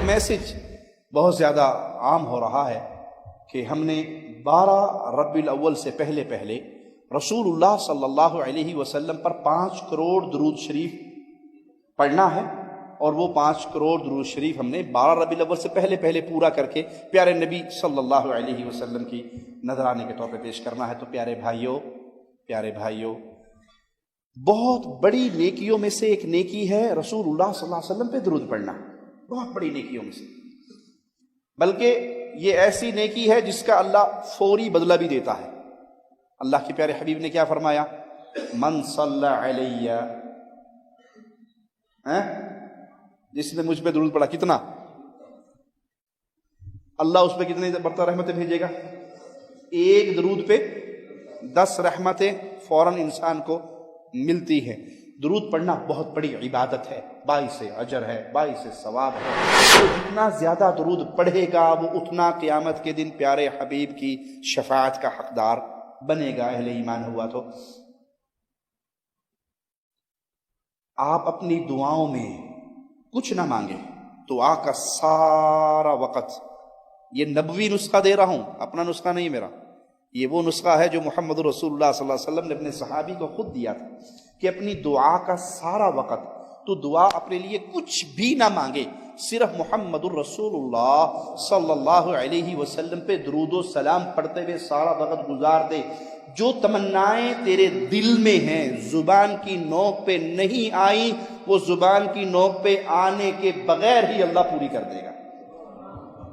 Message بہت زیادہ عام ہو رہا ہے کہ ہم نے 12 ربیع الاول سے پہلے رسول اللہ صلی اللہ علیہ وسلم پر 5 کروڑ درود شریف پڑھنا ہے، اور وہ 5 کروڑ درود شریف ہم نے 12 ربیع الاول سے پہلے پورا کر کے پیارے نبی صلی اللہ علیہ وسلم کی نذرانے کے طور پہ پیش کرنا ہے۔ تو پیارے بھائیوں، بہت بڑی نیکیوں میں سے ایک نیکی ہے رسول اللہ صلی اللہ علیہ وسلم پہ درود پڑھنا، بہت بڑی نیکیوں میں سے، بلکہ یہ ایسی نیکی ہے جس کا اللہ فوری بدلہ بھی دیتا ہے۔ اللہ کے پیارے حبیب نے کیا فرمایا؟ من صلی علیہ، جس نے مجھ پہ درود پڑھا، کتنا؟ اللہ اس پہ کتنی برتا رحمتیں بھیجے گا؟ ایک درود پہ 10 رحمتیں فوراً انسان کو ملتی ہیں۔ درود پڑھنا بہت بڑی عبادت ہے، باعث اجر ہے، باعث ثواب ہے۔ تو جتنا زیادہ درود پڑھے گا وہ اتنا قیامت کے دن پیارے حبیب کی شفاعت کا حقدار بنے گا۔ اہل ایمان ہوا تو آپ اپنی دعاؤں میں کچھ نہ مانگیں، دعا کا سارا وقت، یہ نبوی نسخہ دے رہا ہوں، اپنا نسخہ نہیں میرا، یہ وہ نسخہ ہے جو محمد رسول اللہ صلی اللہ علیہ وسلم نے اپنے صحابی کو خود دیا تھا کہ اپنی دعا کا سارا وقت تو دعا اپنے لیے کچھ بھی نہ مانگے، صرف محمد الرسول اللہ صلی اللہ علیہ وسلم پہ درود و سلام پڑھتے ہوئے سارا وقت گزار دے۔ جو تمنائیں تیرے دل میں ہیں، زبان کی نوک پہ نہیں آئی، وہ زبان کی نوک پہ آنے کے بغیر ہی اللہ پوری کر دے گا،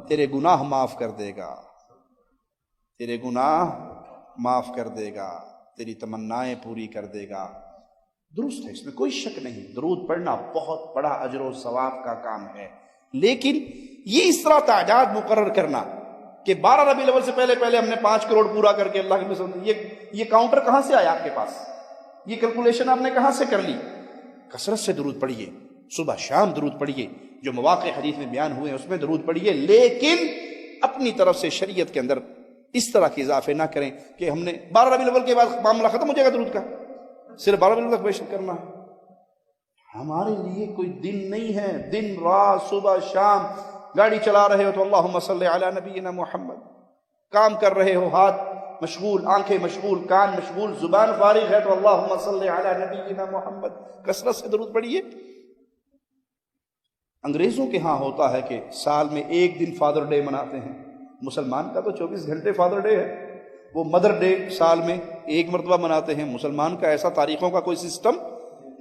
تیرے گناہ معاف کر دے گا، تیرے گناہ معاف کر دے گا، تیری تمنائیں پوری کر دے گا۔ درست ہے، اس میں کوئی شک نہیں، درود پڑھنا بہت بڑا اجر و ثواب کا کام ہے، لیکن یہ اس طرح تعداد مقرر کرنا کہ 12 ربیع الاول سے پہلے ہم نے 5 کروڑ پورا کر کے اللہ کے مسلم، یہ کاؤنٹر کہاں سے آیا آپ کے پاس؟ یہ کیلکولیشن آپ نے کہاں سے کر لی؟ کثرت سے درود پڑھیے، صبح شام درود پڑھیے، جو مواقع حدیث میں بیان ہوئے ہیں اس میں درود پڑھیے، لیکن اپنی طرف سے شریعت کے اندر اس طرح کے اضافے نہ کریں کہ ہم نے 12 ربیع الاول کے بعد معاملہ ختم ہو جائے گا درود کا، صرف 12 ربیع الاول تک پیش کرنا ہے۔ ہمارے لیے کوئی دن نہیں ہے، دن رات صبح شام گاڑی چلا رہے ہو تو اللہم صلی علی نبینا محمد، کام کر رہے ہو ہاتھ مشغول، آنکھیں مشغول، کان مشغول، زبان فارغ ہے تو اللہم صلی علی نبینا محمد، کثرت سے درود پڑھیے۔ انگریزوں کے ہاں ہوتا ہے کہ سال میں ایک دن فادر ڈے مناتے ہیں، مسلمان کا تو 24 گھنٹے فادر ڈے ہے، وہ مدر ڈے سال میں ایک مرتبہ مناتے ہیں۔ مسلمان کا ایسا تاریخوں کا کوئی سسٹم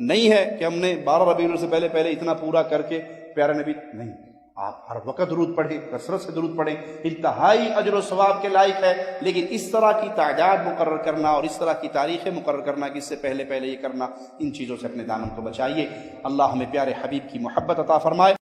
نہیں ہے کہ ہم نے 12 ربیع الاول سے پہلے اتنا پورا کر کے پیارے نبی، نہیں، آپ ہر وقت درود پڑھیں، کثرت سے درود پڑھیں، انتہائی اجر و ثواب کے لائق ہے، لیکن اس طرح کی تعداد مقرر کرنا اور اس طرح کی تاریخیں مقرر کرنا کہ اس سے پہلے یہ کرنا، ان چیزوں سے اپنے دامن کو بچائیے۔ اللہ ہمیں پیارے حبیب کی محبت عطا فرمائے۔